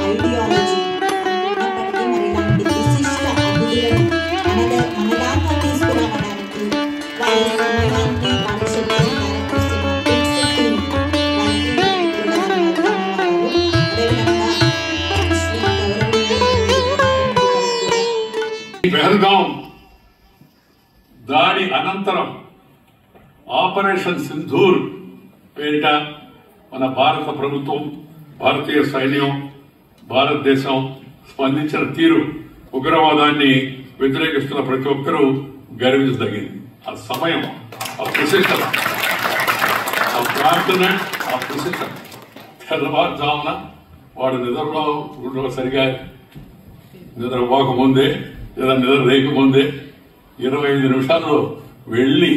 Ideology ఉన్నప్పటికీ మరి ఇలాంటి విశిష్ట అభివృద్ధులను మన దాంట్లో తీసుకురావడానికి వాళ్ళ సమయాన్ని వాళ్ళ శక్తిని ధారపోస్తున్న పిక్స్ టీమ్ పహల్గాం దాడి అనంతరం ఆపరేషన్ సింధూర్ పేరిట మన భారత ప్రభుత్వం, భారతీయ సైన్యం, భారతదేశం స్పందించిన తీరు ఉగ్రవాదాన్ని వ్యతిరేకిస్తున్న ప్రతి ఒక్కరూ గర్వించదగింది. ఆ సమయం, ఆ ప్రొసెషన్, ఆ ప్రార్థన, ఆ ప్రొసెషన్ తెల్లవారుజామున వాడు నిద్రలో సరిగా నిద్రపోకముందే లేదా నిద్ర లేకముందే 25 నిమిషాల్లో వెళ్లి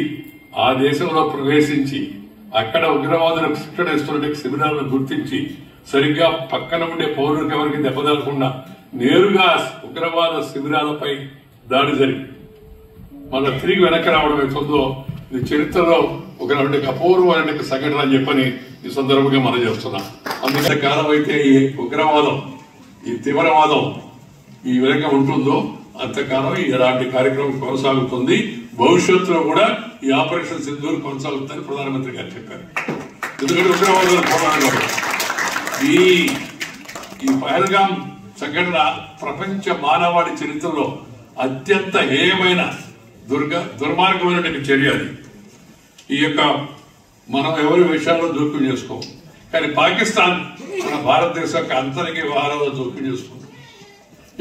ఆ దేశంలో ప్రవేశించి అక్కడ ఉగ్రవాదులకు శిక్షణ ఇస్తున్న శిబిరాలను గుర్తించి సరిగ్గా పక్కన ఉండే పౌరులకు ఎవరికి దెబ్బతలకుండా నేరుగా ఉగ్రవాద శిబిరాలపై దాడి జరిగి మళ్ళీ తిరిగి వెనక్కి రావడం అవుతుందో ఇది చరిత్రలో ఒక అపూర్వమైన సంఘటన అని చెప్పని ఈ సందర్భంగా మనం చేస్తున్నాం. అందుకని కాలం అయితే ఈ ఉగ్రవాదం, ఈ తీవ్రవాదం ఈ విధంగా ఉంటుందో అంతకాలం ఇలాంటి కార్యక్రమం కొనసాగుతుంది. భవిష్యత్తులో కూడా ఈ ఆపరేషన్ సింధూర్ కొనసాగుతుందని ప్రధానమంత్రి గారు చెప్పారు. ఎందుకంటే ఉగ్రవాదాలు పోరాడారు. ఈ పహల్గాం సంఘటన ప్రపంచ మానవాళి చరిత్రలో అత్యంత హేయమైన దుర్మార్గమైన చర్య అది. ఈ యొక్క మనం ఎవరి విషయాల్లో జోక్యం చేసుకోం, కానీ పాకిస్తాన్ మన భారతదేశం యొక్క అంతరంగ వ్యవహారాల్లో జోక్యం చేసుకుంటుంది.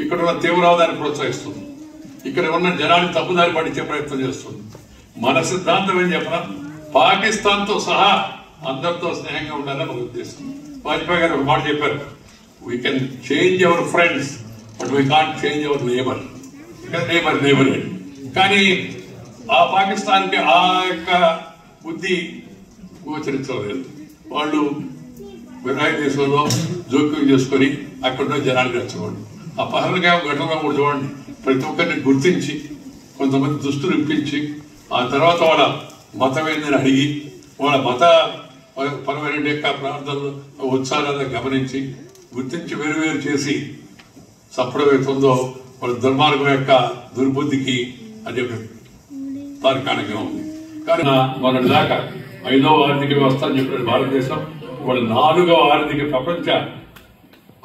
ఇక్కడ ఉన్న తీవ్రవాదాన్ని ప్రోత్సహిస్తుంది. ఇక్కడ ఉన్న జనాన్ని తప్పుదారి పట్టించే ప్రయత్నం చేస్తుంది. మన సిద్ధాంతం ఏం చెప్పినా పాకిస్తాన్ తో సహా అందరితో స్నేహంగా ఉండాలని మన ఉద్దేశం. వాజ్పేయి గారు ఒక మాట చెప్పారు, we can change our friends but we can't change our neighbour. Neighbour కానీ ఆ పాకిస్తాన్ కి ఆ యొక్క బుద్ధి గోచరించలేదు. వాళ్ళు వినాయక దేశంలో జోక్యం చేసుకుని అక్కడ జనాన్ని రెచ్చగొండి. ఆ పహల్గాం ఘటనలో కూడా చూడండి, ప్రతి ఒక్కరిని గుర్తించి కొంతమంది దుస్తులు ఇప్పించి ఆ తర్వాత వాళ్ళ మతం ఏందని అడిగి వాళ్ళ మత పరమైన యొక్క ప్రార్థనలు ఉత్సాహాలను గమనించి గుర్తించి వేరువేరు చేసి సఫలమవుతుందో వాళ్ళ దుర్మార్గం యొక్క దుర్బుద్ధికి అది తార్కాణంగా ఉంది. కానీ మొన్నటి దాకా 5వ ఆర్థిక వ్యవస్థ అని చెప్పిన భారతదేశం వాళ్ళ 4వ ప్రపంచ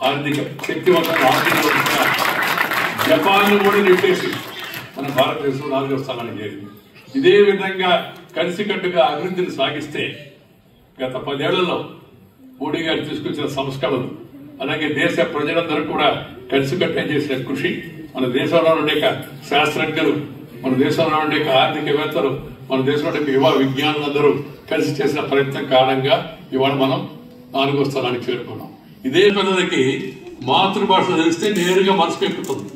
ఆర్థిక శక్తివంతమైన ఆర్థిక వ్యవస్థ జపాన్ కూడా నెట్టేసి మన భారతదేశం 4వ స్థానానికి చేరింది. ఇదే విధంగా కలిసికట్టుగా అభివృద్ధిని సాగిస్తే గత 10 ఏళ్లలో మోడీ గారు తీసుకొచ్చిన సంస్కరణలు, అలాగే దేశ ప్రజలందరూ కూడా కలిసికట్టే చేసిన కృషి, మన దేశంలో ఉండే శాస్త్రజ్ఞులు, మన దేశంలో ఉండే ఆర్థికవేత్తలు, మన దేశంలో యువ విజ్ఞానులందరూ కలిసి చేసిన ప్రయత్నం కారణంగా ఇవాళ మనం 4వ స్థానానికి చేరుకున్నాం. ఇదే పిల్లలకి మాతృభాష తెలిస్తే నేరుగా మనసుకు ఎక్కుతుంది.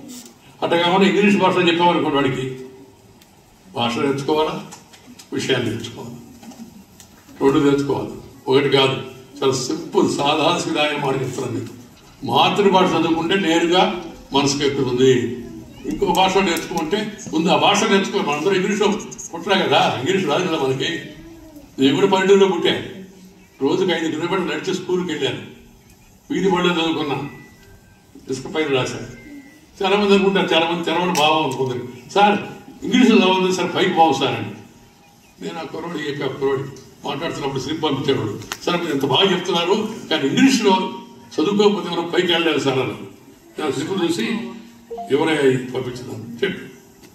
అట్లా కాకుండా ఇంగ్లీష్ భాష చెప్పామనుకోండి, వాడికి భాష నేర్చుకోవాలా, విషయాన్ని నేర్చుకోవాలి, 2 నేర్చుకోవాలి, 1 కాదు. చాలా సింపుల్ సాదాసీదాయ మాట చెప్తున్నాను మీకు. మాతృభాష చదువుకుంటే నేరుగా మనసుకు ఎక్కుతుంది. ఇంకో భాష నేర్చుకుంటే ముందు ఆ భాష నేర్చుకోవాలి. మనందరూ ఇంగ్లీష్లో పుట్టినా కదా, ఇంగ్లీష్ రాదు కదా మనకి. నేను కూడా పల్లెటూరులో పుట్టాను. రోజుకి 5 కిలోమీటర్లు నడిచి స్కూల్కి వెళ్ళాను. వీధి బడిలో చదువుకున్నా, ఇసుక పైన రాశాను. చాలా మంది అనుకుంటారు, చాలా మంది తెరవడం బాగా అనుకుంటారు, సార్ ఇంగ్లీష్లో చదవదు సార్, పైకి బాగు సార్ అని. నేను ఆ కుర్రోడు కుర్రోడి మాట్లాడుతున్నప్పుడు స్లిప్ పంపించేవాడు, సార్ మీరు ఎంత బాగా చెప్తున్నారు కానీ ఇంగ్లీష్లో చదువుకోకపోతే మనం పైకి వెళ్ళలేదు సార్ అని. నేను స్లిప్ చూసి ఎవరైనా పంపించున్నాను చెప్పి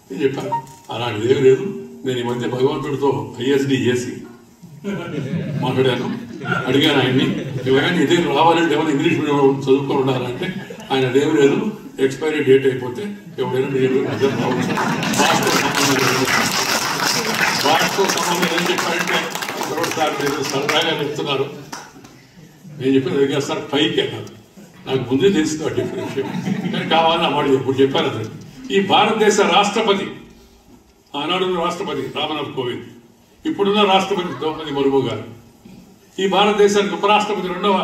నేను చెప్పాను, అలాంటిది ఏమి లేదు. నేను ఈ మధ్య భగవంతుడితో ఐఎస్డి చేసి మాట్లాడాను, అడిగాను ఆయన్ని, ఎవరైనా ఇదే రావాలంటే ఏమైనా ఇంగ్లీష్ మీడియం చదువుకొని ఉండాలంటే ఆయన అదేమి లేదు, ఎక్స్పైరీ డేట్ అయిపోతే ఎవరైనా మీరు రావచ్చు. భాషతో సంబంధం ఏం చెప్పారంటే సార్ మీరు సరదాగా చెప్తున్నారు. నేను చెప్పిన సార్ పైకి అన్నారు, నాకు ముందే తెలుస్తుంది ఆ డిఫరెన్షియేట్, కానీ కావాలని వాడు ఎప్పుడు చెప్పారు. అతను ఈ భారతదేశ రాష్ట్రపతి, ఆనాడు రాష్ట్రపతి రామ్నాథ్ కోవింద్, ఇప్పుడున్న రాష్ట్రపతి ద్రౌపది ముర్ము గారు, ఈ భారతదేశానికి ఉపరాష్ట్రపతి 2వ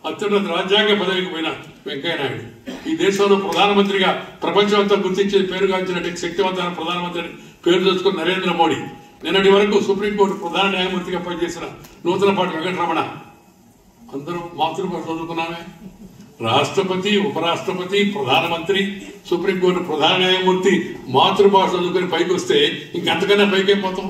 అత్యున్నత రాజ్యాంగ పదవికి పోయిన వెంకయ్యనాయుడు, ఈ దేశంలో ప్రధానమంత్రిగా ప్రపంచమంతా గుర్తించే పేరుగాంచినట్టు శక్తివంతమైన ప్రధానమంత్రిని పేరు తెచ్చుకున్న నరేంద్ర మోడీ, నిన్నటి వరకు సుప్రీంకోర్టు ప్రధాన న్యాయమూర్తిగా పనిచేసిన నూతలపాటి వెంకటరమణ, అందరూ మాతృభాష చదువుకున్నామే. రాష్ట్రపతి, ఉపరాష్ట్రపతి, ప్రధానమంత్రి, సుప్రీంకోర్టు ప్రధాన న్యాయమూర్తి మాతృభాష చదువుకుని పైకి వస్తే ఇంకంతకన్నా పైకి అయిపోతాం.